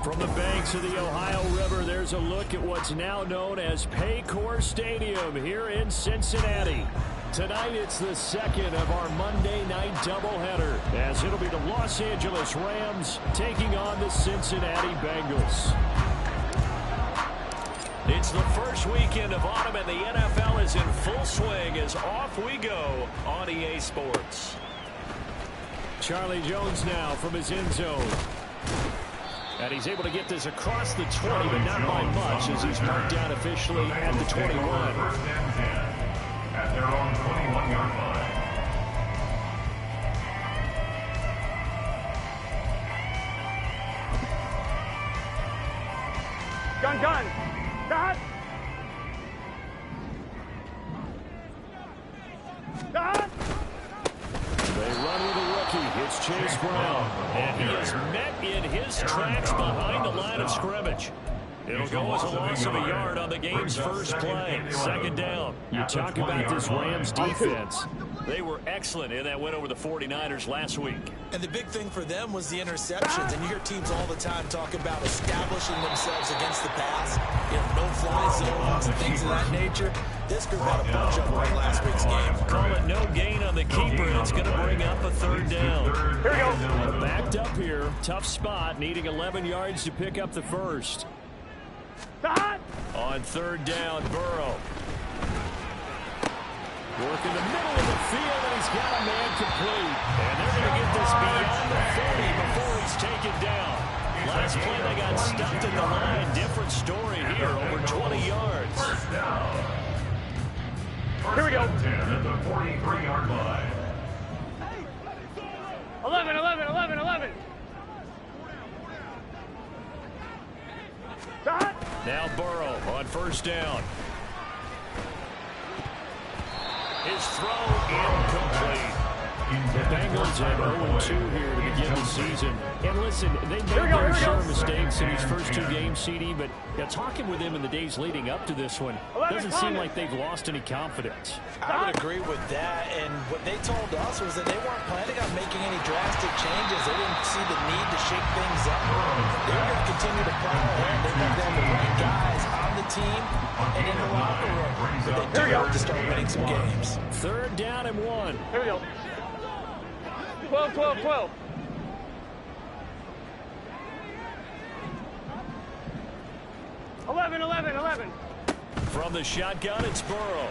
From the banks of the Ohio River, there's a look at what's now known as Paycor Stadium here in Cincinnati. Tonight, it's the second of our Monday night doubleheader, as it'll be the Los Angeles Rams taking on the Cincinnati Bengals. It's the first weekend of autumn, and the NFL is in full swing as off we go on EA Sports. Charlie Jones now from his end zone. And he's able to get this across the 20, but not by much, as he's marked down officially at the 21. First and 10 at their own 21-yard line. Gun. Dot. They run with a rookie. It's Chase Brown. And he is met in his tracks behind the line of scrimmage. It'll go as a loss of a yard on the game's first play. Second down. You talk about this Rams defense. They were excellent in that win over the 49ers last week. And the big thing for them was the interceptions. And you hear teams all the time talk about establishing themselves against the pass. You know, no-fly zones and things of that nature. This group had a bunch of them in last week's game. Call it no gain on the keeper, and it's going to bring up a third down. Here we go. Backed up here. Tough spot, needing 11 yards to pick up the first. Dot. On third down, Burrow. Work in the middle of the field, and he's got a man complete. And they're going to get this beyond the 30 before he's taken down. Last play, they got stuffed in the line. Different story here, over 20 yards. First down. Here we go. 10 at the 43-yard line. 11. Dot. Now Burrow on first down. His throw incomplete. The Bengals at 0-2 here to begin the season. And listen, they made their share of mistakes in these first two games, CD, but talking with them in the days leading up to this one, doesn't seem like they've lost any confidence. I would agree with that. And what they told us was that they weren't planning on making any drastic changes. They didn't see the need to shake things up. They were going to continue to plow ahead. They got them the right guys on the team and in the locker room. But they do have to start winning some games. Third down and 1. Here we go. 12. 11. From the shotgun, it's Burrow.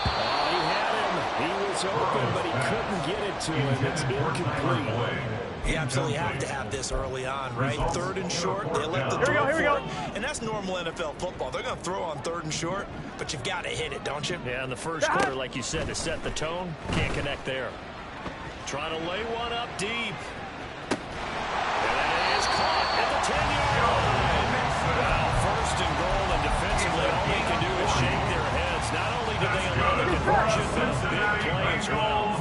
Oh, he had him. He was open, but he couldn't get it to him. It's incomplete. You absolutely have to have this early on, right? Third and short, they let the Here we go. And that's normal NFL football. They're going to throw on third and short, but you've got to hit it, don't you? Yeah, in the first quarter, like you said, to set the tone, can't connect there. Trying to lay one up deep. And it is caught at the 10-yard line. Well, first and goal, and defensively, all they can do is shake their heads. Not only did they allow the conversion, but a big play as well.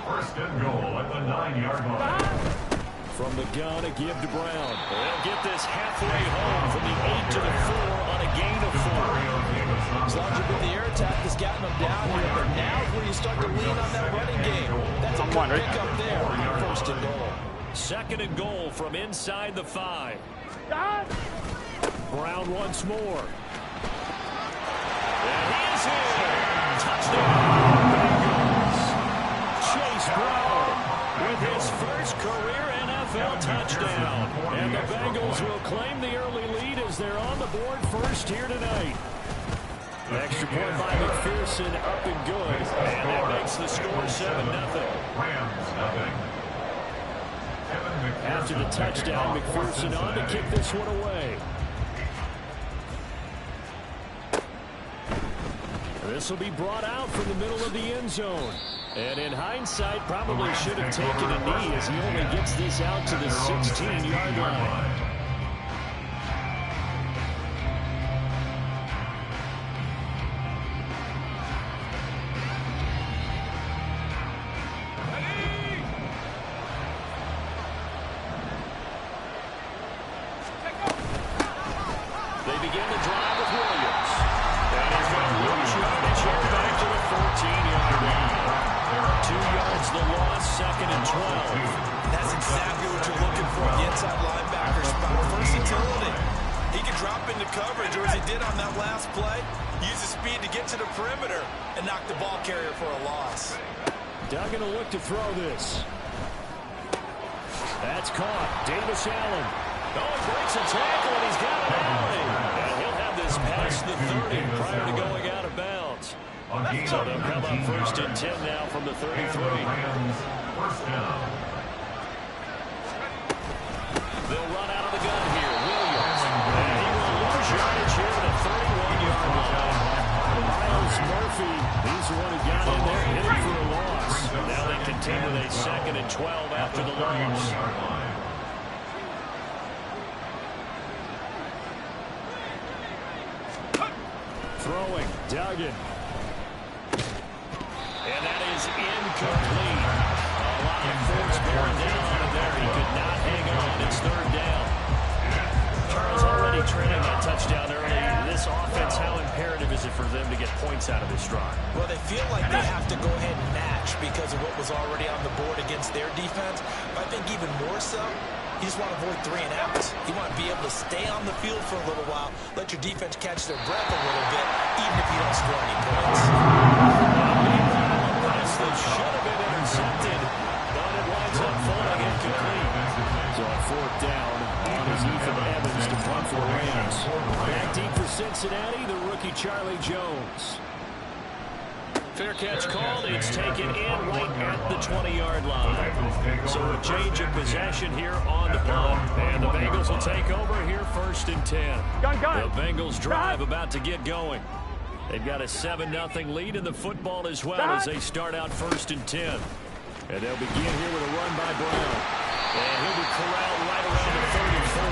First and goal at the 9-yard line. From the gun, a give to Brown. They'll get this halfway home from the 8 to the 4 on a gain of 4. As long as the air attack has gotten them down here, but now's where you start to lean on that running game. That's a good pick up there. First and goal. Second and goal from inside the 5. Dot. Brown once more. And he is in. Touchdown. Bengals. Chase Brown with his first career NFL touchdown. And the Bengals will claim the early lead as they're on the board first here tonight. Extra point by McPherson, up and good. And that makes the score 7-0. Rams, nothing. After the touchdown, McPherson on to kick this one away. This will be brought out from the middle of the end zone. And in hindsight, probably should have taken a knee as he only gets this out to the 16-yard line. They begin the drive with Williams. And he's going to lose yardage here back to the 14-yard line. 2 yards the loss, second second and 12. That's exactly what you're looking for, the inside linebacker spot. Versatility. He can drop into coverage, or as he did on that last play, use his speed to get to the perimeter and knock the ball carrier for a loss. Duggan will look to throw this. That's caught. Davis Allen. Oh, he breaks a tackle, and he's got it early. And he'll have this past the 30 prior to going out of bounds. So they'll come up first and 10 now from the 33. First down. They'll run out of the gun here. Williams. And he will lose yardage here at the 31-yard line. Miles Murphy, he's the one who got in there, hit him for a loss. Now they continue with a second and 12 after the loss. Throwing, Duggan. And that is incomplete. A lot of force bearing down on it there. He could not hang on. It's third down. Charles already trailing that touchdown early. This offense, how imperative is it for them to get points out of this drive? Well, they feel like they have to go ahead and match because of what was already on the board against their defense. But I think even more so, you just want to avoid 3 and outs. You want to be able to stay on the field for a little while, let your defense catch their breath a little bit, even if you don't score any points. That should have been intercepted, but it winds up falling incomplete. So on fourth down, on is Ethan Evans to punt for the Rams. Back deep for Cincinnati, the rookie Charlie Jones. Fair catch called. It's taken in right at the 20-yard line. So a change of possession here on the punt. And the Bengals will take over here first and 10. The Bengals drive about to get going. They've got a 7-0 lead in the football as well as they start out first and 10. And they'll begin here with a run by Brown. And he'll be corralled right around the 34.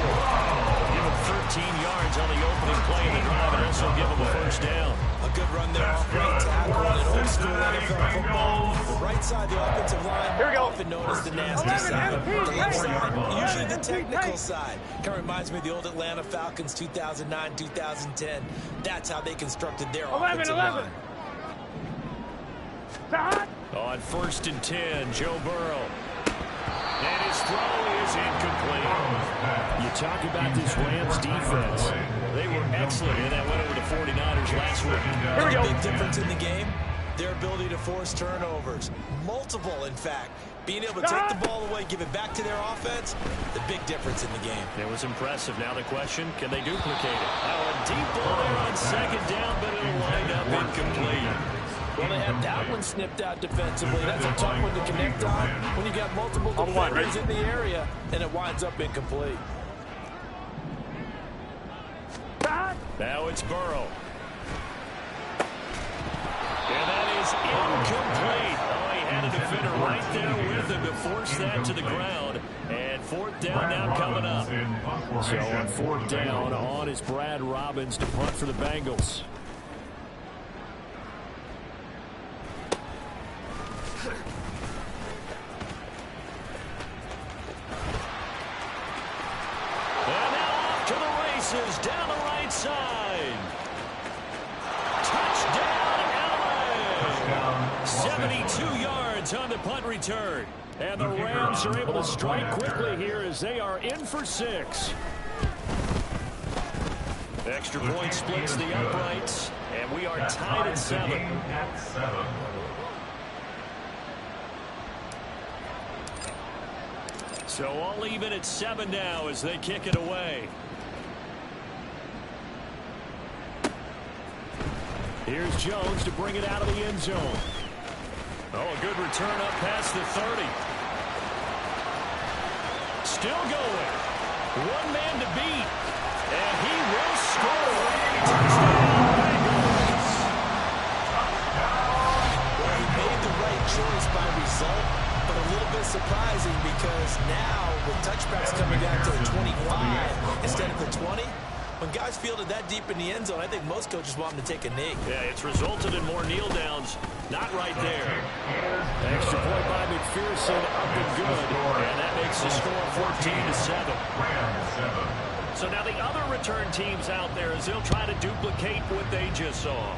Give him 13 yards on the opening play of the drive, and also give him a first down. A good run there off right tackle in old school NFL football. The right side, the offensive line, often known as the nasty side. The left side, usually the technical side. Kind of reminds me of the old Atlanta Falcons 2009, 2010. That's how they constructed their offensive line. On first and 10, Joe Burrow. And his throw is incomplete. You talk about this Rams defense. They were excellent in that win over the 49ers last week. Here we go. Big difference in the game, their ability to force turnovers. Multiple, in fact. Being able to take the ball away, give it back to their offense, the big difference in the game. It was impressive. Now the question, can they duplicate it? Oh, a deep ball there on second down, but it'll wind up incomplete. Well, they had that one snipped out defensively. That's a tough one to connect on when you got multiple defenders in the area, and it winds up incomplete. Now it's Burrow. And that is incomplete. Oh, he had a defender right there with him to force that to the ground. And fourth down now coming up. So on fourth down, on is Brad Robbins to punt for the Bengals. Down the right side. Touchdown, LA. 72 yards on the punt return. And the Rams are able to strike quickly here as they are in for 6. Extra point splits the uprights, and we are tied at 7. So all even at 7 now as they kick it away. Here's Jones to bring it out of the end zone. Oh, a good return up past the 30. Still going. One man to beat. And he will score. Touchdown, Bengals. Well, he made the right choice by result, but a little bit surprising because now with touchbacks coming back to the 25 instead of the 20, when guys fielded that deep in the end zone, I think most coaches want them to take a knee. Yeah, it's resulted in more kneel downs. Not right there. Extra point by McPherson, up and good. And that makes the score 14-7. So now the other return teams out there as they'll try to duplicate what they just saw.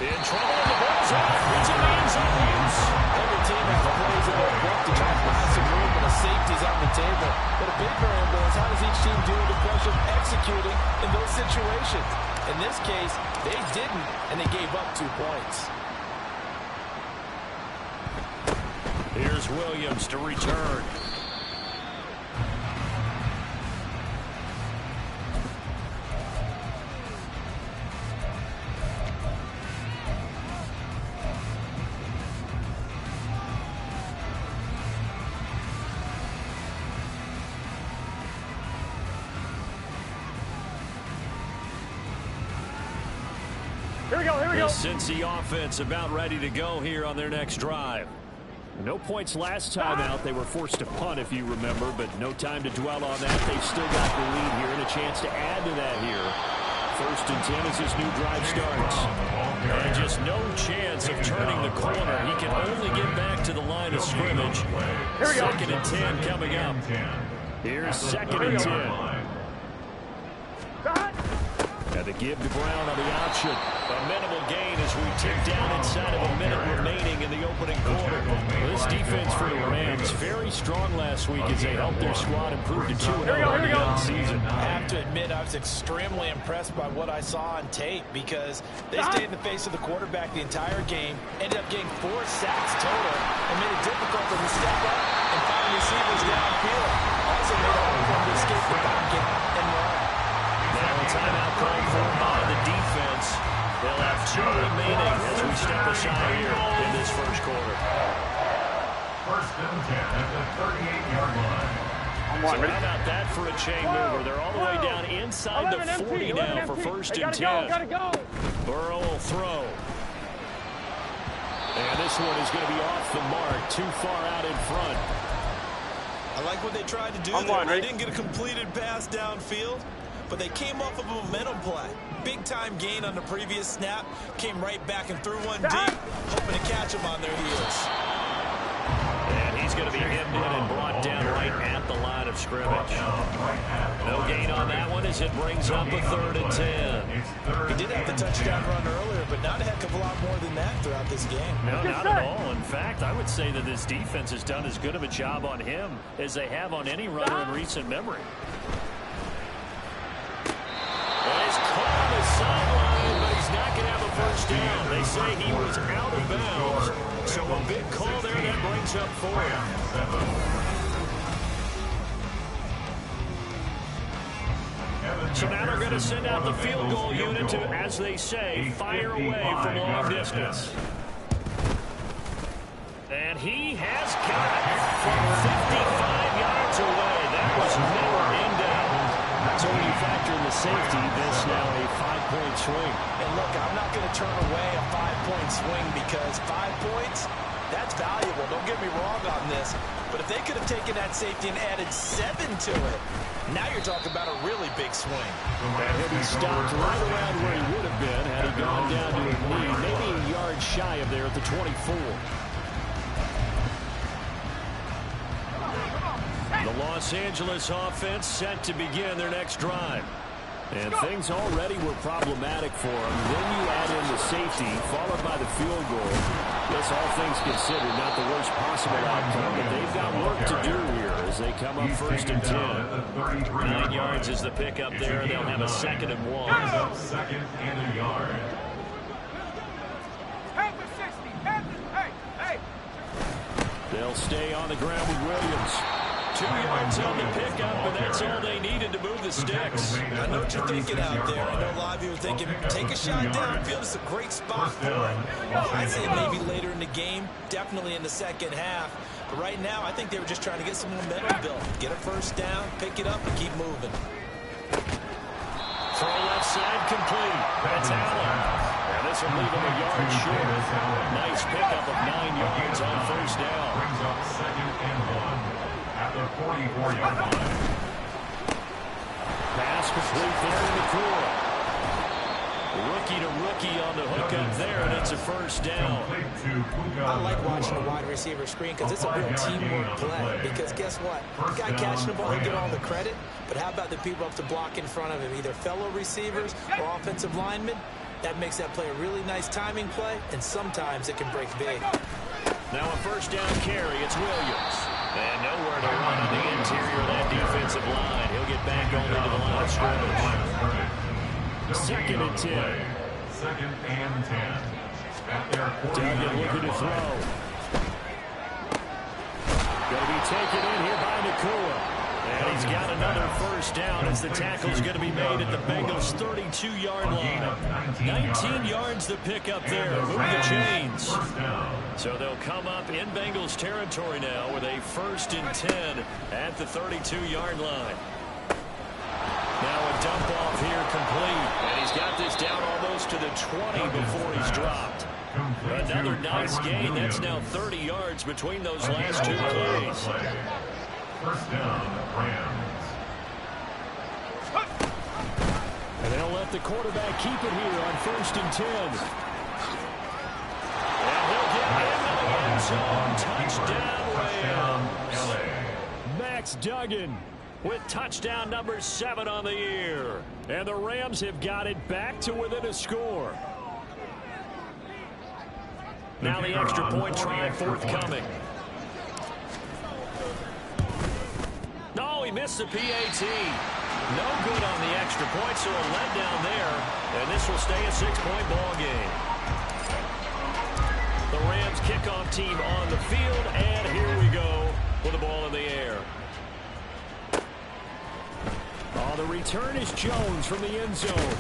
In trouble, and the ball's off. It's in the end executing in those situations. In this case, they didn't, and they gave up 2 points. Here's Williams to return. Here we go, here we go. The Cincy offense about ready to go here on their next drive. No points last time out. They were forced to punt, if you remember, but no time to dwell on that. They've still got the lead here and a chance to add to that here. 1st and 10 as this new drive starts. And just no chance of turning the corner. He can only get back to the line of scrimmage. Here we go. 2nd and 10 coming up. Here's 2nd and 10. And the give to Brown on the option. A minimal gain as we tick down inside of a minute remaining in the opening quarter. This defense for the Rams, very strong last week as they helped their squad improve to 2-0 on the young season. I have to admit, I was extremely impressed by what I saw on tape because they stayed in the face of the quarterback the entire game, ended up getting 4 sacks total, and made it difficult for them to step up and find receivers downfield. Also made it hard for them to escape the pocket and run. Now a timeout called for by the defense. They'll have 2 remaining as we step aside here in this first quarter. 1st and 10 at the 38-yard line. So how about that for a chain mover? They're all the way down inside the 40 now for 1st and 10. Gotta go. Burrow will throw. And this one is going to be off the mark, too far out in front. I like what they tried to do there. They didn't get a completed pass downfield, but they came off of a momentum play. Big-time gain on the previous snap. Came right back and threw one deep, hoping to catch them on their heels. And he's going to be hemmed in and brought down right at the line of scrimmage. No gain on that one as it brings up a 3rd and 10. He did have the touchdown run earlier, but not a heck of a lot more than that throughout this game. No, not at all. In fact, I would say that this defense has done as good of a job on him as they have on any runner in recent memory. He's caught on the sideline, but he's not going to have a first down. They say he was out of bounds. So a big call there that brings up 4th. So now they're going to send out the field goal unit to, as they say, fire away from long distance. And he has got it from 55 yards away. That was never in doubt. So when you factor in the safety, this now a 5-point swing. And look, I'm not going to turn away a 5-point swing because 5 points, that's valuable. Don't get me wrong on this. But if they could have taken that safety and added 7 to it, now you're talking about a really big swing. And he'll be stopped right around where he would have been had he gone down to his knee, maybe a yard shy of there at the 24. The Los Angeles offense set to begin their next drive. And things already were problematic for them. Then you add in the safety, followed by the field goal. Yes, all things considered, not the worst possible outcome, but they've got work to do here as they come up 1st and 10. 9 yards is the pickup there, and they'll have a 2nd and 1. 2nd and a yard. They'll stay on the ground with Williams. 2 yards on the pickup, and that's all they needed to move the sticks. I know what you're thinking out there. I know a lot of you are thinking, take a shot downfield. It's a great spot for it. I'd say maybe later in the game, definitely in the second half. But right now, I think they were just trying to get some momentum built. Get a first down, pick it up, and keep moving. Throw left side complete. That's Allen. And this will leave him a yard short. Nice pickup of 9 yards on 1st down. Brings up 2nd and 1. At the 44-yard line. Pass complete there in the core. Rookie to rookie on the hookup there, and it's a first down. I like watching a wide receiver screen because it's a real teamwork play. Because guess what? The guy catching the ball, he'll get all the credit. But how about the people up to block in front of him, either fellow receivers or offensive linemen? That makes that play a really nice timing play, and sometimes it can break big. Now a first down carry. It's Williams. And nowhere to run on the interior of that defensive line. He'll get back only to the line of scrimmage. 2nd and 10. 2nd and 10. Duggan looking to throw. Going to be taken in here by Nacua. And he's got another first down as the tackle's going to be made at the Bengals' 32-yard line. 19 yards to pick up there. Move the chains. So they'll come up in Bengals territory now with a 1st and 10 at the 32-yard line. Now a dump off here complete. And he's got this down almost to the 20 before he's dropped. Another nice gain. That's now 30 yards between those last 2 plays. 1st down, Rams. And they'll let the quarterback keep it here on 1st and 10. And he'll get into the end zone. Touchdown, Rams. Max Duggan with touchdown number 7 on the year. And the Rams have got it back to within a score. Now the extra point try forthcoming. No, he missed the PAT. No good on the extra point, so a letdown there. And this will stay a 6-point ball game. The Rams kickoff team on the field, and here we go with the ball in the air. Oh, the return is Jones from the end zone.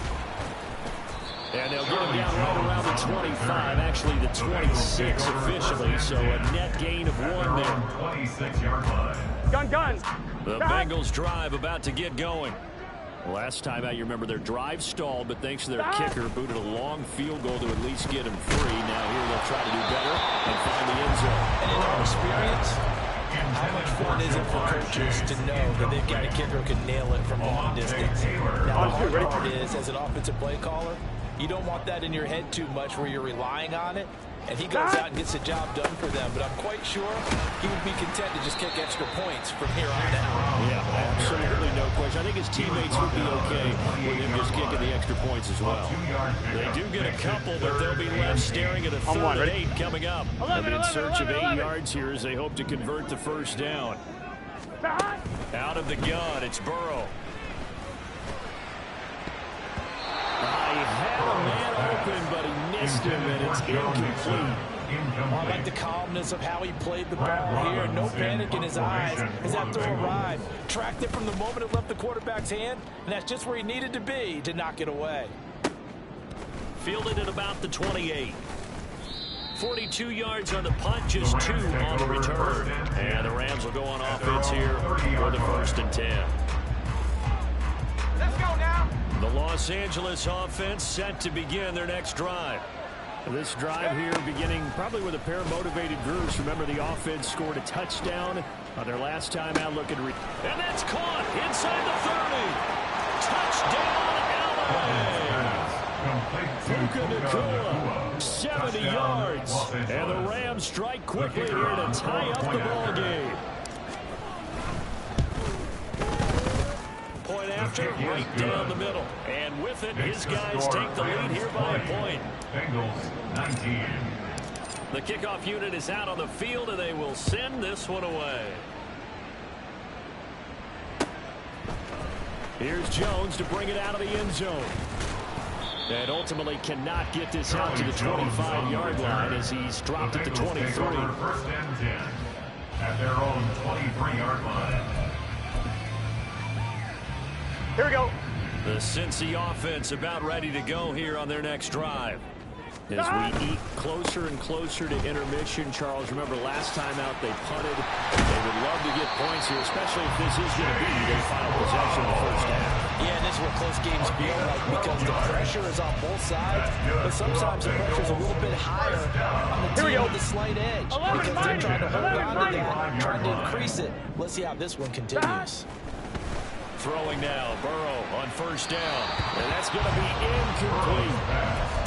And they'll get him down right around the 25, actually the 26 officially, so a net gain of 1 there. 26-yard line. Gun. The Bengals drive about to get going. Last time out, you remember their drive stalled, but thanks to their kicker, booted a long field goal to at least get him free. Now here they'll try to do better and find the end zone. And in our experience, how much fun is it for coaches to know that they've got a kicker who can nail it from long distance? Now, the hard part is, as an offensive play caller, you don't want that in your head too much where you're relying on it. And he goes out and gets the job done for them. But I'm quite sure he would be content to just kick extra points from here on out. Yeah, absolutely no question. I think his teammates would be okay with him just kicking the extra points as well. They do get a couple, but they'll be left staring at a 3rd and 8 coming up. They'll be in search of 8 yards here as they hope to convert the first down. Out of the gun, it's Burrow. He had a man open, but he missed him, and it's incomplete. I like the calmness of how he played the ball here. No panic in his eyes as that throw arrived. Tracked it from the moment it left the quarterback's hand, and that's just where he needed to be to knock it away. Fielded at about the 28. 42 yards on the punt, just 2 on the return. And the Rams will go on offense here for the 1st and 10. Let's go now. The Los Angeles offense set to begin their next drive. This drive here beginning probably with a pair of motivated groups. Remember, the offense scored a touchdown on their last time out looking. And that's caught inside the 30. Touchdown, LA! Puka Nacua, 70 yards. And the Rams strike quickly here to tie up the ball game. Point after, right down the middle. And with it, his guys take the lead here by a point. Bengals 19. The kickoff unit is out on the field, and they will send this one away. Here's Jones to bring it out of the end zone. And ultimately cannot get this out to the 25-yard line as he's dropped at the 23. 1st and 10 at their own 23-yard line. Here we go. The Cincy offense about ready to go here on their next drive. As we eke closer and closer to intermission, Charles, remember last time out they punted. They would love to get points here, especially if this is going to be their final possession of the first half. Yeah, and this is what close games feel like because the pressure is on both sides, but sometimes the pressure is a little bit higher on the team with the slight edge because they're trying to hold on to that, trying to increase it. Let's see how this one continues. Throwing now, Burrow on 1st down, and that's going to be incomplete.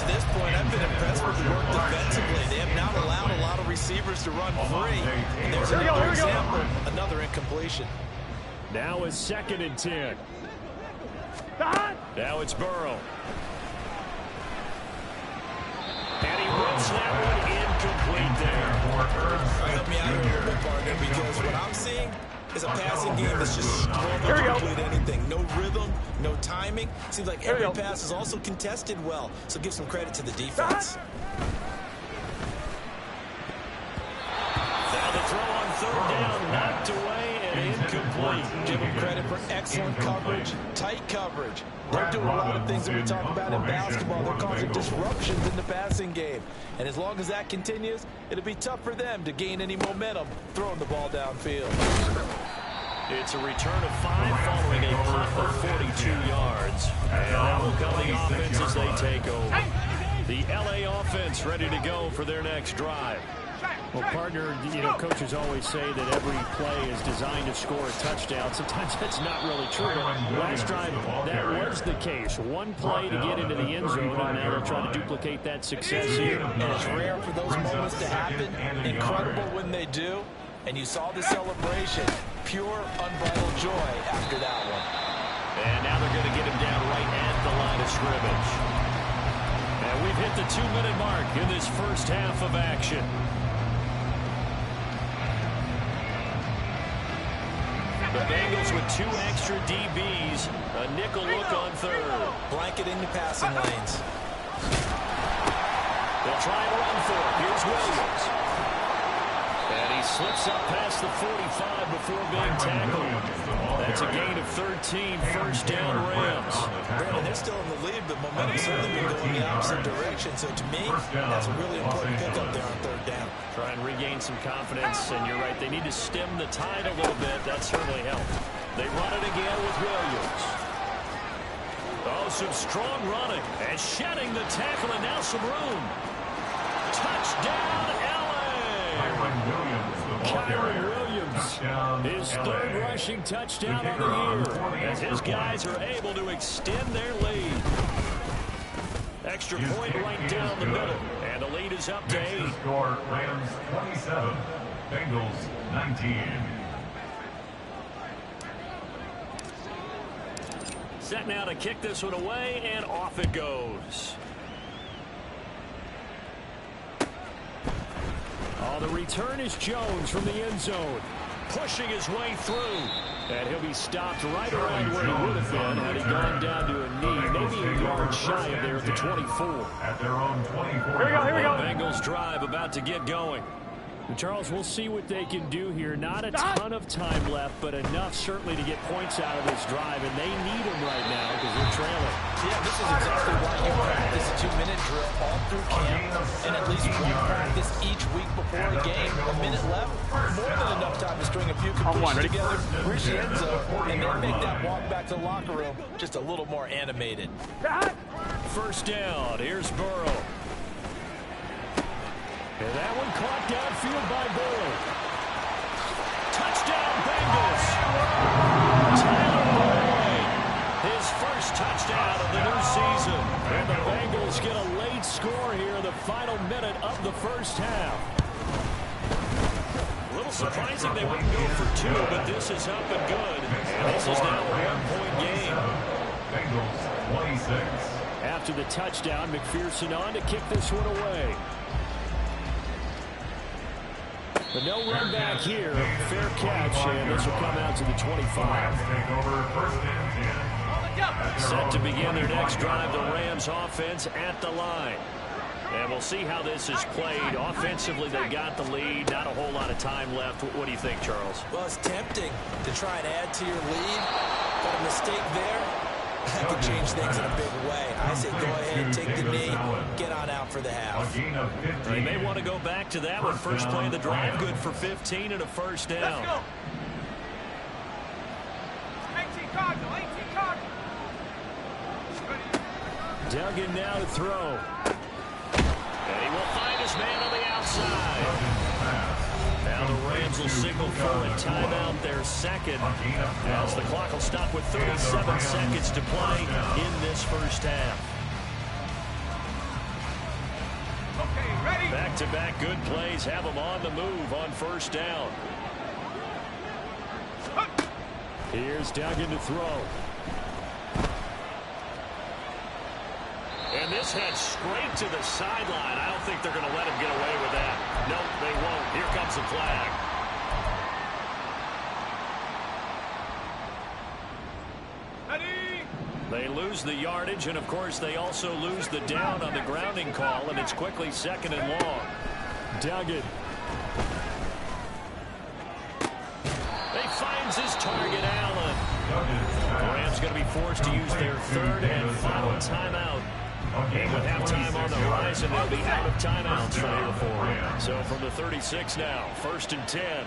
To this point, I've been impressed with the work defensively. They have not allowed a lot of receivers to run free. And there's another example, another incompletion. Now it's 2nd and 10. Now it's Burrow. And he whips that one incomplete there. Help me out here a little bit, partner, because what I'm is a passing game that's just struggling to complete anything. No rhythm, no timing. Seems like every pass is also contested well, so give some credit to the defense. Now the throw on third down, knocked away and incomplete. Give them credit for excellent coverage, tight coverage. They're doing a lot of things that we talk about in basketball. They're causing disruptions in the passing game. And as long as that continues, it'll be tough for them to gain any momentum throwing the ball downfield. It's a return of 5 following a punt of 42 yards. And that will come the offense as they take over. The LA offense ready to go for their next drive. Well, partner, coaches always say that every play is designed to score a touchdown. Sometimes that's not really true, but last drive, that was the case. One play to get into the end zone, and now they'll try to duplicate that success here. And it's rare for those moments to happen. Incredible when they do. And you saw the celebration. Pure, unbridled joy after that one. And now they're going to get him down right at the line of scrimmage. And we've hit the 2-minute mark in this first half of action. The Bengals with 2 extra DBs, a nickel look on third. Blanketing the passing lanes. They'll try and run for it. Here's Williams. And he slips up past the 45 before being tackled. That's a gain of 13, first down Rams. Brandon, they're still in the lead, but momentum's certainly been going the opposite direction. So to me, that's a really important pickup there on third down. Try and regain some confidence, and you're right, they need to stem the tide a little bit. That certainly helped. They run it again with Williams. Oh, some strong running, and shedding the tackle, and now some room. Touchdown, Kyren Williams, his third rushing touchdown on the year, as his guys are able to extend their lead. Extra point right down the middle, and the lead is up to 8. Score Rams 27, Bengals 19. Set now to kick this one away, and off it goes. Oh, the return is Jones from the end zone, pushing his way through. And he'll be stopped right around where he would have been had he gone down to a knee, maybe a yard shy of there at the 24. At their own 24. Here we go. Bengals drive about to get going. And Charles, we'll see what they can do here. Not a ton of time left, but enough certainly to get points out of this drive, and they need them right now because they're trailing. Yeah, this is exactly why you practice a 2-minute drill all through camp, and at least one practice each week before a game. A minute left, more than enough time to string a few completions together, reach the end zone, and then make that walk back to the locker room just a little more animated. First down, here's Burrow. And that one caught downfield by Burrow. Touchdown, Bengals. Tyler Boyd, his first touchdown of the new season. And the Bengals get a late score here in the final minute of the first half. A little surprising they wouldn't go for 2, but this is up and good. And this is now a 1-point game. Bengals 26. After the touchdown, McPherson on to kick this one away. But no run back here. Fair catch, and this will come out to the 25. Take over first and 10. Set to begin their next drive, the Rams offense at the line. And we'll see how this is played. Offensively, they got the lead. Not a whole lot of time left. What do you think, Charles? Well, it's tempting to try and add to your lead, but a mistake there, that could change things in a big way. I say go ahead, take the knee, get on out for the half. They may want to go back to that one. First play of the drive, good for 15 and a first down. Let's go. 18 Cardinal, 18 Cardinal. Duggan now to throw. And he will find his man on the outside. Now the Rams will signal for a timeout, their second, as the clock will stop with 37 seconds to play in this first half. Okay, ready? Back-to-back good plays have them on the move on first down. Here's Duggan to throw. And this head straight to the sideline. I don't think they're going to let him get away with that. No, they won't. Here comes the flag. lose the yardage, and, of course, they also lose the down on the grounding call, and it's quickly 2nd and long. Duggan. They finds his target, Allen. The Rams going to be forced to use their 3rd and final timeout. And with halftime on the horizon, they'll be out of timeouts from here forward. So from the 36 now, 1st and 10.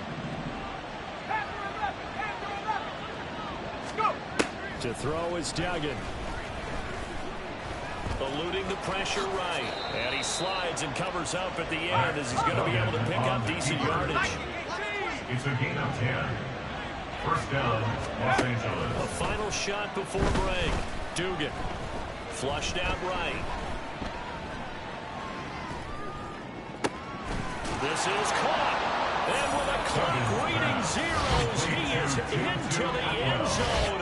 To throw is Duggan. Eluding the pressure right. And he slides and covers up at the end as he's going to be able to pick up decent yardage. It's a gain of 10. 1st down, Los Angeles. A final shot before break. Dugan. Flushed out right. This is caught. And with a clock reading zeros, he is into the end zone.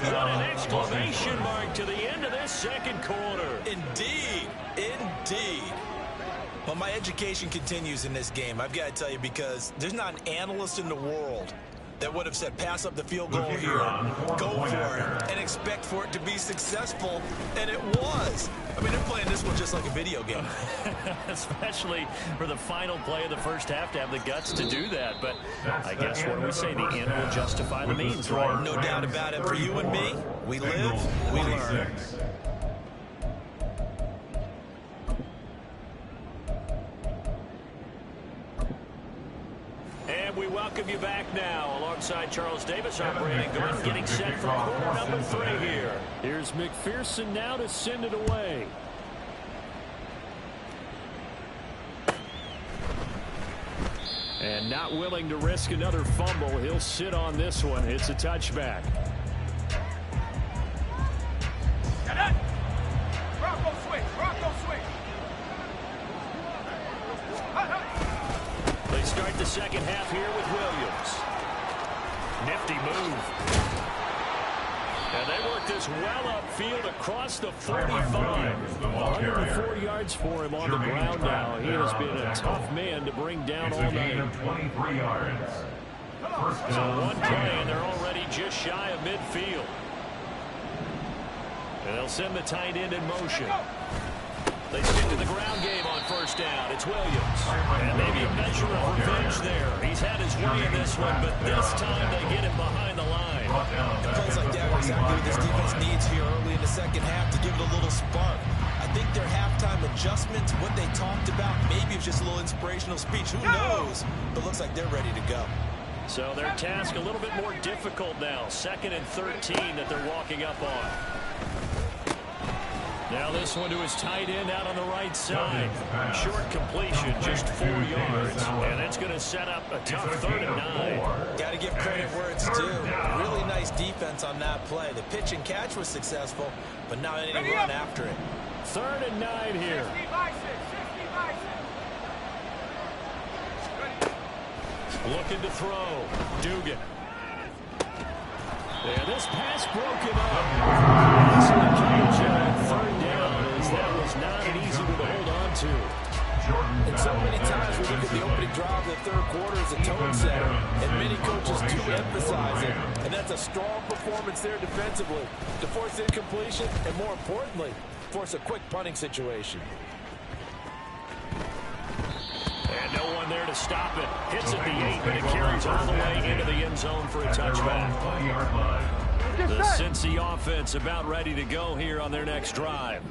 What an exclamation mark to the end of this 2nd quarter. Indeed. Indeed. Well, my education continues in this game. I've got to tell you, because there's not an analyst in the world that would have said pass up the field goal here, go for it, and expect for it to be successful, and it was. I mean, they're playing this one just like a video game. Especially for the final play of the first half to have the guts to do that. But I guess what do we say? The end will justify the means, right? No doubt about it. For you and me, we live, we learn. And we welcome you back now alongside Charles Davis. I'm Brandon Glenn, getting set for quarter number 3 here. Here's McPherson now to send it away. And not willing to risk another fumble. He'll sit on this one. It's a touchback. Bronco switch. Bronco switch. They start the 2nd half here with Williams. Nifty move. And they work this well upfield across the 45. 104 yards for him on the ground now. He has been a tough man to bring down all night. 23 yards. So one play, and they're already just shy of midfield. And they'll send the tight end in motion. They stick to the ground game on 1st down. It's Williams. And maybe a measure of revenge there. He's had his way in this one, but this time they get him behind the line. Plays like that are exactly what this defense needs here early in the 2nd half to give it a little spark. I think their halftime adjustments, what they talked about, maybe it's just a little inspirational speech. Who knows? But looks like they're ready to go. So their task a little bit more difficult now. 2nd and 13 that they're walking up on. Now this one to his tight end out on the right side. Short completion, just 4 yards. And it's going to set up a tough 3rd and 9. Got to give credit where it's due. Really nice defense on that play. The pitch and catch was successful, but not any run after it. 3rd and 9 here. 60 by 6. 60 by 6. Looking to throw. Dugan. And this pass broken up. Excellent catch on 3rd down, as that was not an easy one to hold on to. And so many times we look at the opening drive of the 3rd quarter as a tone setter, and many coaches do emphasize it. And that's a strong performance there defensively to force incompletion and, more importantly, force a quick punting situation. And no one there to stop it. Hits at the 8, but it carries all the way into the end zone for a touchback. The Cincy offense about ready to go here on their next drive.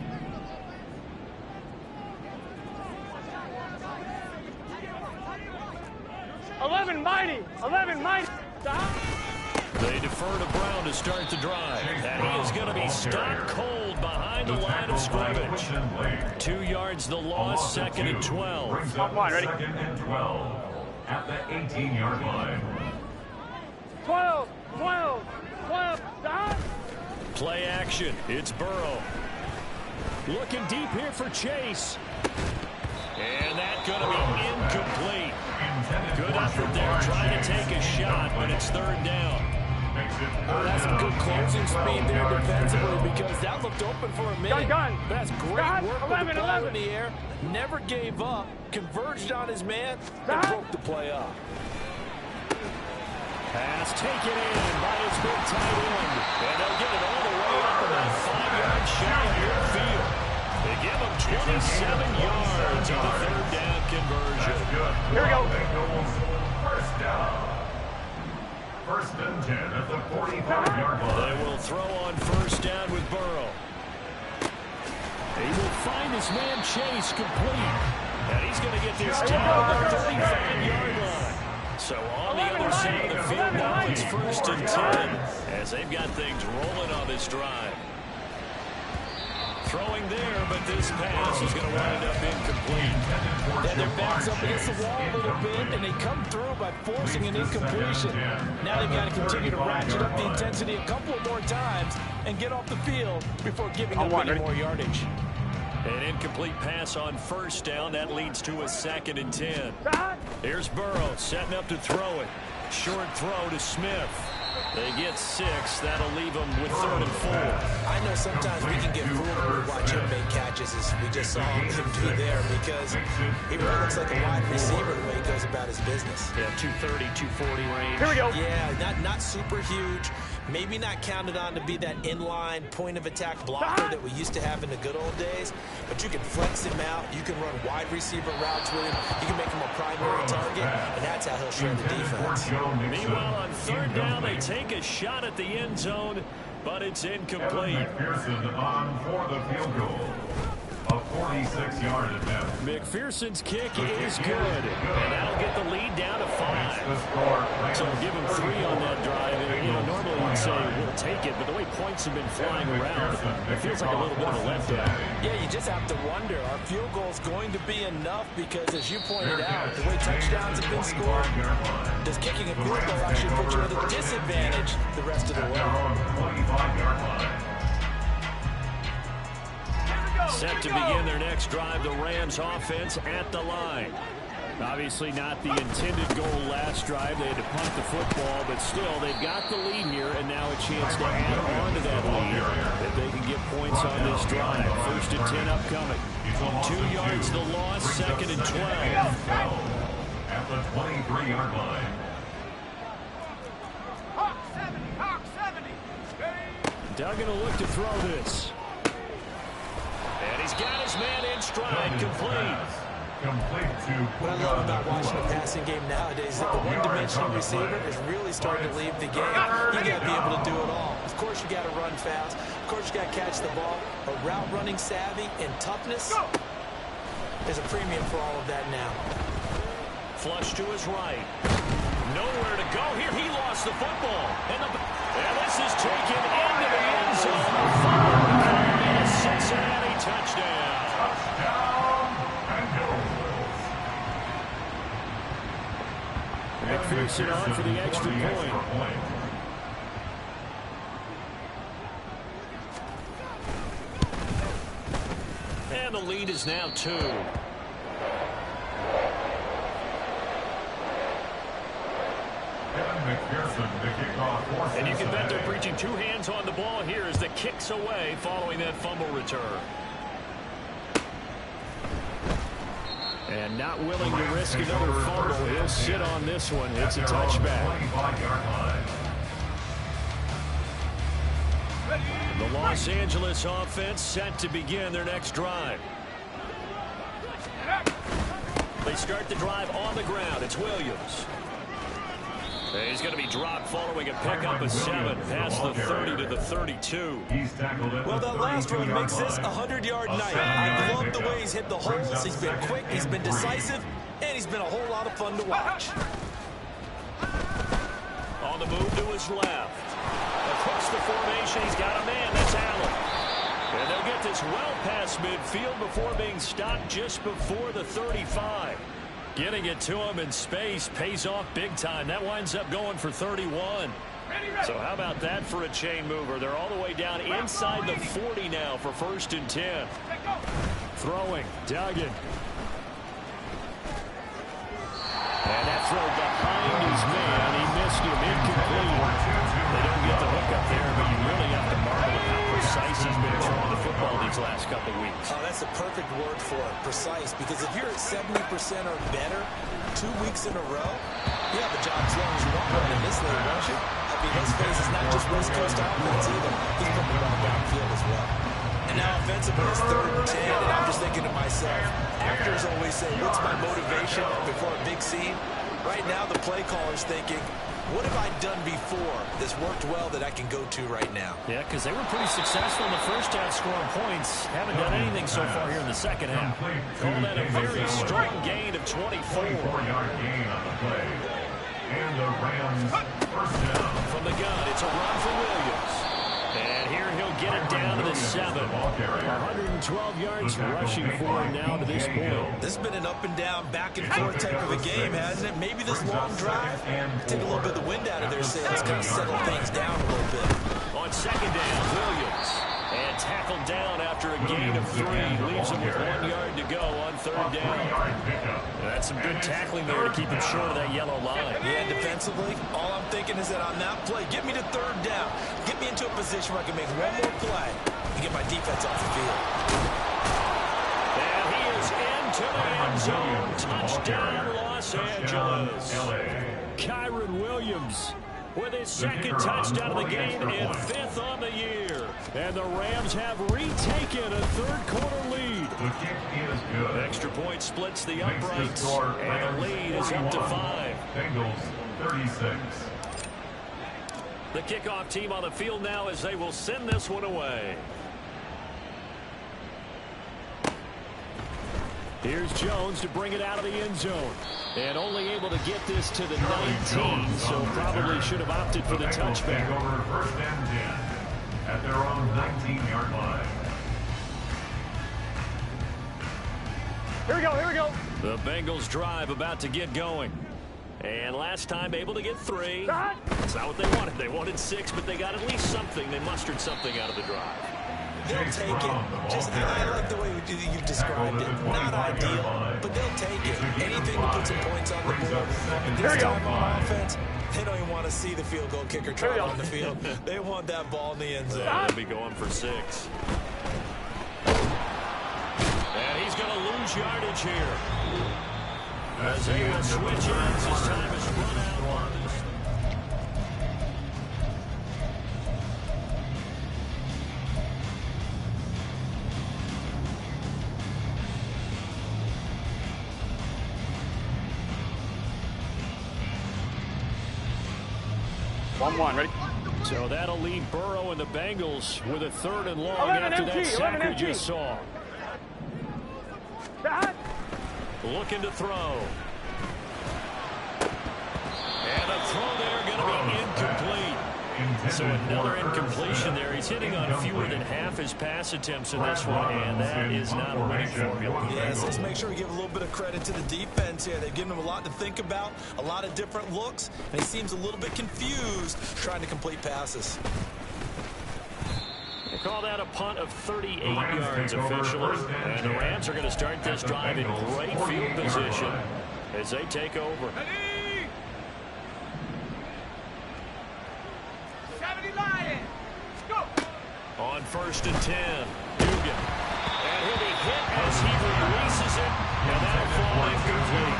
$11 mighty. They defer to Brown to start the drive. And he is going to be stopped cold behind the line of scrimmage. 2 yards the loss, 2nd and 12. Come on, ready? 2nd and 12 at the 18-yard line. 12. Stop. Play action. It's Burrow. Looking deep here for Chase. And that's going to be incomplete. Good effort there, trying to take a shot, but it's 3rd down. That's some good closing speed there defensively, because that looked open for a minute. Gun. That's great Gun. work 11, with the ball 11. in the air. Never gave up, converged on his man, and broke the play up. Pass taken in by his big tight end. And they'll get it all the way up about 5 yards shy of midfield. They give him 27 yards on the third down conversion. Here we go. First down. First and 10 at the 45-yard line. They will throw on first down with Burrow. He will find his man Chase complete. And he's going to get this down to the 35-yard line. So on the other side of the field now, it's first and 10 as they've got things rolling on this drive. Throwing there, but this pass is going to wind up incomplete. Yeah, their back's up against the wall a little bit, and they come through by forcing an incompletion. Now they've got to continue to ratchet up the intensity a couple of more times and get off the field before giving up any more yardage. An incomplete pass on first down. That leads to a 2nd and 10. Here's Burrow setting up to throw it. Short throw to Smith. They get 6. That'll leave them with 3rd and 4. I know sometimes we can get fooled when we watch him make catches, as we just saw him do there, because he really looks like a wide receiver the way he goes about his business. Yeah, 230, 240 range. Here we go. Yeah, not super huge. Maybe not counted on to be that inline point-of-attack blocker that we used to have in the good old days, but you can flex him out. You can run wide receiver routes with him. You can make him a primary target, and that's how he'll shred the defense. Meanwhile, on 3rd down, they take a shot at the end zone, but it's incomplete. McPherson on for the field goal. A 46-yard attempt. McPherson's kick is good, and that'll get the lead down to 5. So we'll give him 3 on that drive. And, you know, normally you'd say we'll take it, but the way points have been flying around, it feels like a little bit of a letdown. Yeah, you just have to wonder, are field goals going to be enough? Because as you pointed out, the way touchdowns have been scored, does kicking a field goal actually put you at a disadvantage the rest of the way? Set to begin their next drive, the Rams offense at the line. Obviously not the intended goal last drive. They had to punt the football, but still, they've got the lead here, and now a chance to add on to that lead if they can get points on this drive. 1st and 10 upcoming. 2 yards the loss, 2nd and 12. At the 23-yard line. Hawk 70, Hawk 70. Duggan will look to throw this. And he's got his man in stride, complete. What I love about watching the passing game nowadays is that the one-dimensional receiver is really starting to leave the game. You got to be able to do it all. Of course, you got to run fast. Of course, you got to catch the ball. But route running savvy and toughness is a premium for all of that now. Flush to his right. Nowhere to go here. He lost the football. And this is taken into the end zone. And a Cincinnati touchdown. McPherson on for the extra point. And the lead is now 2. And you can bet they're preaching 2 hands on the ball here as the kick's away following that fumble return. And not willing to risk another fumble. He'll sit on this one. It's a touchback. The Los Angeles offense set to begin their next drive. They start the drive on the ground. It's Williams. He's going to be dropped following a pickup of 7 past the 30 to the 32. Well, that last run makes this a 100-yard night. I love the way he's hit the holes. He's been quick, he's been decisive, and he's been a whole lot of fun to watch. On the move to his left. Across the formation, he's got a man. That's Allen. And they'll get this well past midfield before being stopped just before the 35. Getting it to him in space pays off big time. That winds up going for 31. So how about that for a chain mover? They're all the way down inside the 40 now for 1st and 10. Throwing, Duggan. And that throw behind his man. He missed him, incomplete. They don't get the hook up there, but you really have to marvel at how precise he's been throwing the football these last couple weeks. Oh, that's the perfect word for it, precise, because if you're at 70% or better 2 weeks in a row, you have a job as long as you want one in this league, don't you? heavy. His face is not just West Coast offense either. He's putting the ball downfield as well. And now offensively, it's 3rd and 10, and I'm just thinking to myself, actors always say, what's my motivation before a big scene? Right now, the play caller's thinking, what have I done before that's worked well that I can go to right now? Yeah, because they were pretty successful in the first half scoring points. Haven't done anything so far here in the second half. Call that a very strong gain of 24. 24-yard gain on the play. And the Rams first down. From the gun, it's a run for Williams. And here he'll get it down to the 7. 112 yards rushing for him now to this point. This has been an up and down, back and forth type of a game, hasn't it? Maybe this long drive, take a little bit of the wind out of their sails, kind of settle things down a little bit. On second down, Williams. And tackled down after a gain of 3. Leaves him with 1 yard to go on 3rd down. That's some good tackling there to keep him short of that yellow line. Yeah, defensively, all I'm thinking is that on that play, get me to 3rd down. Get me into a position where I can make one more play and get my defense off the field. And he is into the end zone. Touchdown, Los Angeles. Kyren Williams with his 2nd touchdown of the game and 5th on the year. And the Rams have retaken a 3rd quarter lead. The kick is good. Extra point splits the uprights, and the lead is up to 5. Bengals 36. The kickoff team on the field now as they will send this one away. Here's Jones to bring it out of the end zone. And only able to get this to the 19, so probably should have opted for the touchback. Over 1st and 10 at their own 19-yard line. Here we go, here we go. The Bengals drive about to get going. And last time able to get 3. That's not what they wanted. They wanted 6, but they got at least something. They mustered something out of the drive. They'll take it. Just, I like the way you've described it. Not ideal, but they'll take it. Anything to put some points on the board. And this time on offense, they don't even want to see the field goal kicker try on the field. They want that ball in the end zone. They'll be going for 6. And he's going to lose yardage here. As they will switch ends as time is run out. Ready? So that'll leave Burrow and the Bengals with a 3rd and long after that sack we just saw. Looking to throw. And a throw there going to be incomplete. So another incompletion there. He's hitting on fewer than half his pass attempts in this one, and that is not a winning formula. Yes, let's make sure we give a little bit of credit to the defense here. They've given him a lot to think about, a lot of different looks, and he seems a little bit confused trying to complete passes. They call that a punt of 38 yards officially. And the Rams are going to start this drive in great field position as they take over. 70 Lions. Go. On 1st and 10, Dugan. And he'll be hit as he releases it, and that'll fall incomplete.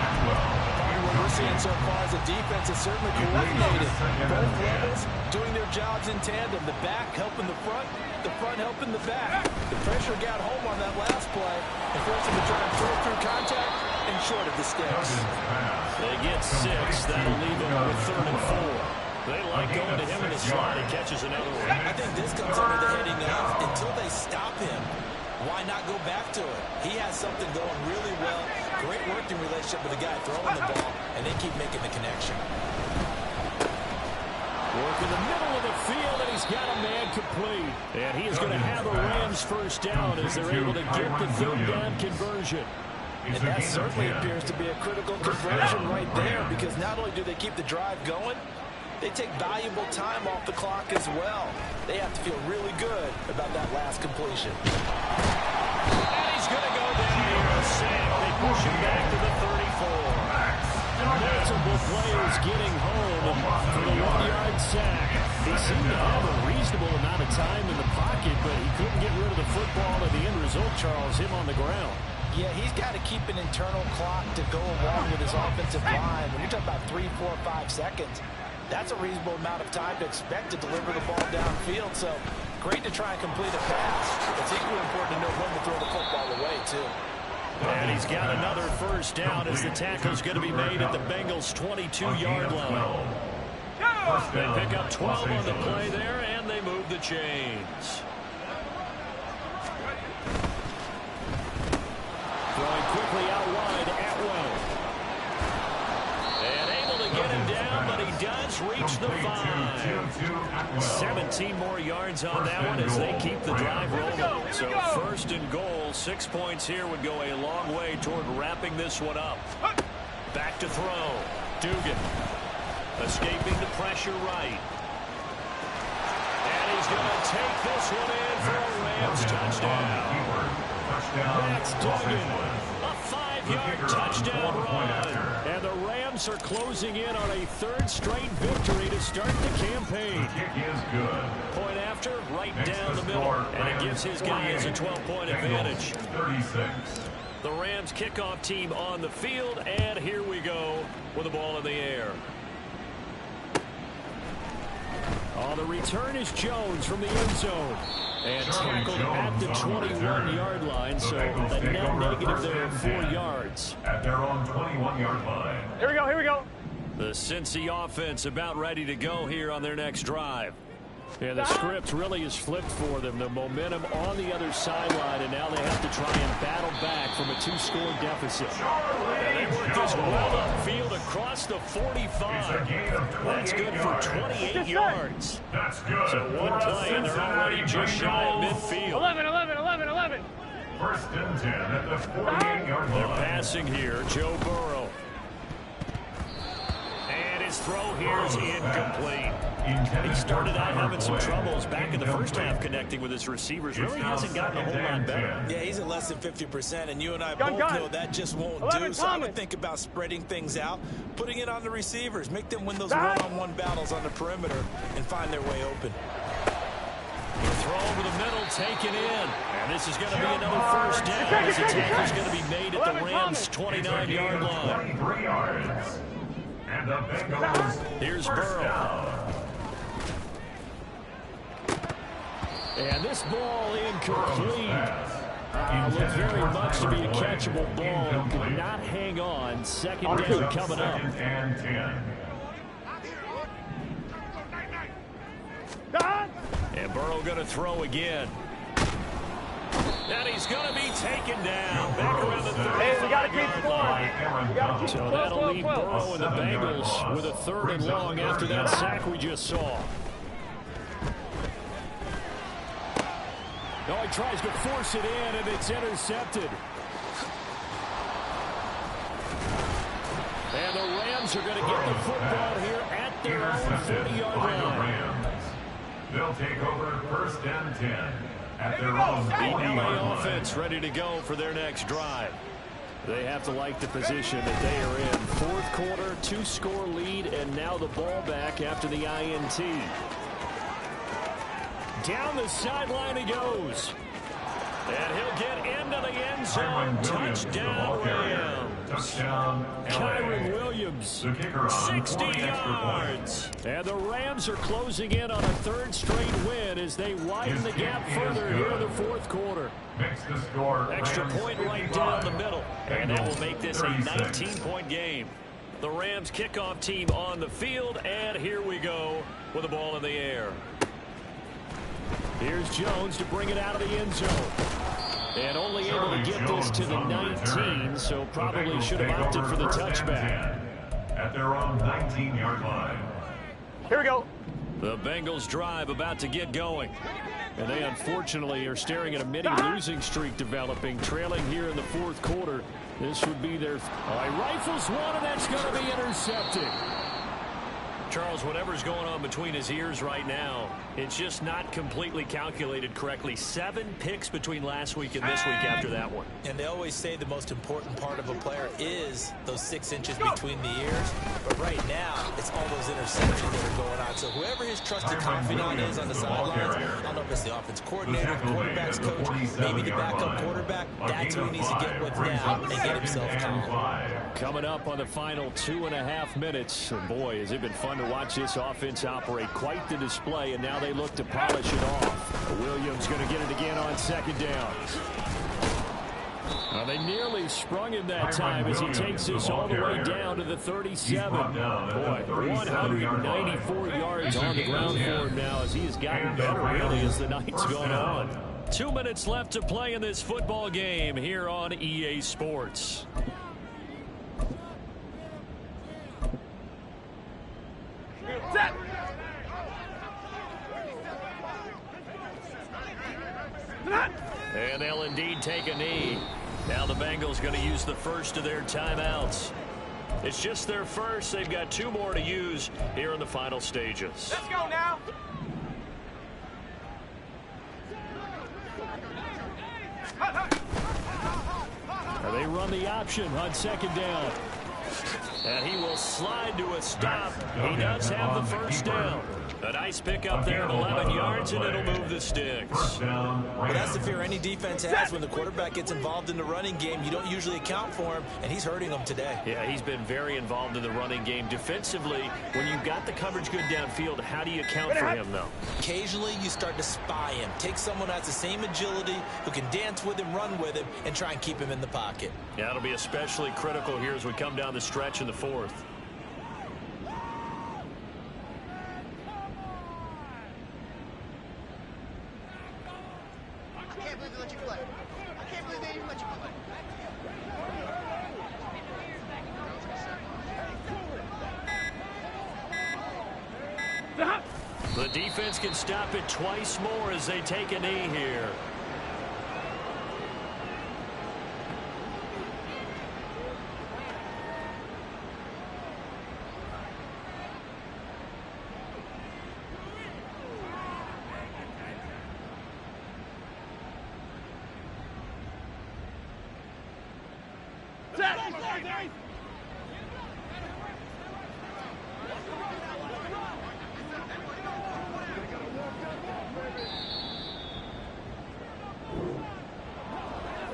What we're seeing so far is the defense is certainly coordinated. Both levels doing their jobs in tandem. The back helping the front helping the back. The pressure got home on that last play and forced him to try and throw through contact and short of the sticks. They get 6. That'll leave them with 3rd and 4. They like going to him in the slot. He catches another one. I think this comes under the heading of until they stop him, why not go back to it? He has something going really well. Great working relationship with the guy throwing the ball, and they keep making the connection. Work in the middle of the field, and he's got a man complete. And he is going to have a Rams 1st down as they're able to get the 3rd down conversion. And that certainly appears to be a critical conversion right there, because not only do they keep the drive going, they take valuable time off the clock as well. They have to feel really good about that last completion. And he's going to go down here a sack. They push him back to the 34. Multiple players getting home for the 1-yard sack. He seemed to have a reasonable amount of time in the pocket, but he couldn't get rid of the football, and the end result, Charles, him on the ground. Yeah, he's got to keep an internal clock to go along with his offensive line. When you're talking about 3, 4, 5 seconds, That's a reasonable amount of time to expect to deliver the ball downfield. So great to try and complete a pass. It's equally important to know when to throw the football away, too. And he's got another first down as the tackle's going to be made at the Bengals' 22-yard line. They pick up 12 on the play there, and they move the chains. Throwing quickly out wide, Atwell. And able to get him down, but he does reach the 5. 17 more yards on that one as they keep the drive rolling. So first and goal, 6 points here would go a long way toward wrapping this one up. Back to throw. Dugan escaping the pressure right. And he's going to take this one in for a Rams touchdown. That's Dugan. A 5-yard touchdown run. And the Rams are closing in on a third straight victory to start the campaign. Point after, right down the middle. And it gives his guys a 12-point advantage. The Rams kickoff team on the field, and here we go with the ball in the air. On the return is Jones from the end zone. And tackled at the 21-yard line, so a net negative there of 4 yards. At their own 21-yard line. Here we go, here we go. The Cincy offense about ready to go here on their next drive. Yeah, the script really is flipped for them. The momentum on the other sideline, and now they have to try and battle back from a 2-score deficit. And they work this well upfield across the 45. That's good for 28 yards. That's good. So one play, and they're already just shy of midfield. 11. First and 10 at the 48-yard line. They're passing here, Joe Burrow. And his throw here is incomplete. He started out having some troubles back in the first half connecting with his receivers. Really hasn't gotten a whole lot better. Yeah, he's at less than 50%, and you and I both know that just won't do. So I would think about spreading things out, putting it on the receivers, make them win those one-on-one battles on the perimeter, and find their way open. The throw over the middle, taken in. And this is going to be another first down as the tackle's going to be made at the Rams' 29-yard line. 23 yards. And the Bengals. Here's Burrow. And this ball incomplete. Looked very much to be a catchable ball. Could not hang on. Second down coming up. Second and 10. And Burrow going to throw again. And he's going to be taken down. Back around the 35-yard line. So that'll leave Burrow and the Bengals with a third and long after that sack we just saw. No, he tries to force it in, and it's intercepted. And the Rams are going to get the football here at their own 40-yard line. They'll take over first and 10 at their own 40-yard LA line. offense ready to go for their next drive. They have to like the position that they are in. Fourth quarter, 2-score lead, and now the ball back after the INT. Down the sideline he goes. And he'll get into the end zone. Touchdown Rams. Touchdown Kyron Williams, 60 yards. And the Rams are closing in on a third straight win as they widen the gap further here in the fourth quarter. Makes the score Extra point right down the middle. And that will make this a 19-point game. The Rams kickoff team on the field, and here we go with the ball in the air. Here's Jones to bring it out of the end zone. And only able to get this to the 19, so probably should have opted for the touchback. At their own 19-yard line. Here we go. The Bengals drive about to get going. And they unfortunately are staring at a mini losing streak developing, trailing here in the fourth quarter. This would be their... he rifles one, and that's going to be intercepted. Charles, whatever's going on between his ears right now, it's just not completely calculated correctly. 7 picks between last week and this week after that one. And they always say the most important part of a player is those 6 inches between the ears. But right now, it's all those interceptions that are going on. So whoever his trusted confidant is on the sidelines, I don't know if it's the offense coordinator, the quarterback's coach, maybe the backup quarterback, that's who he needs to get with now and get himself calm. Coming up on the final 2.5 minutes. And boy, has it been fun to watch this offense operate. Quite the display, and now they look to polish it off. Williams going to get it again on second down. They nearly sprung him that time as he takes this all the way down to the 37. Boy, 194 yards on the ground for him now as he has gotten better really as the night's gone on. 2 minutes left to play in this football game here on EA Sports. Set. And they'll indeed take a knee. Now the Bengals going to use the first of their timeouts. It's just their first. They've got 2 more to use here in the final stages. Let's go now. They run the option on second down. And he will slide to a stop. He does have the first down. A nice pickup there at 11 yards, and it'll move the sticks. Well, that's the fear any defense has when the quarterback gets involved in the running game. You don't usually account for him, and he's hurting them today. Yeah, he's been very involved in the running game. Defensively, when you've got the coverage good downfield, how do you account for him, though? Occasionally, you start to spy him. Take someone who has the same agility, who can dance with him, run with him, and try and keep him in the pocket. Yeah, it'll be especially critical here as we come down the stretch in the fourth. The defense can stop it twice more as they take a knee here.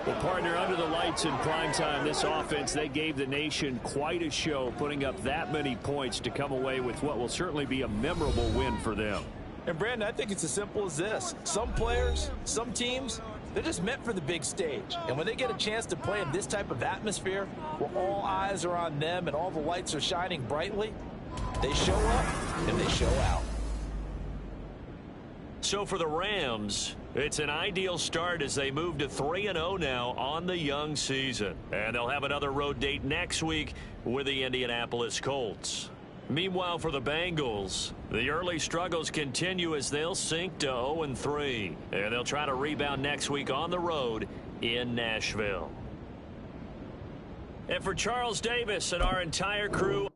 Well, partner, under the lights in prime time, this offense, they gave the nation quite a show, putting up that many points to come away with what will certainly be a memorable win for them. And, Brandon, I think it's as simple as this. Some players, some teams, they're just meant for the big stage. And when they get a chance to play in this type of atmosphere, where all eyes are on them and all the lights are shining brightly, they show up and they show out. So for the Rams, it's an ideal start as they move to 3-0 now on the young season. And they'll have another road date next week with the Indianapolis Colts. Meanwhile, for the Bengals, the early struggles continue as they'll sink to 0-3. And they'll try to rebound next week on the road in Nashville. And for Charles Davis and our entire crew,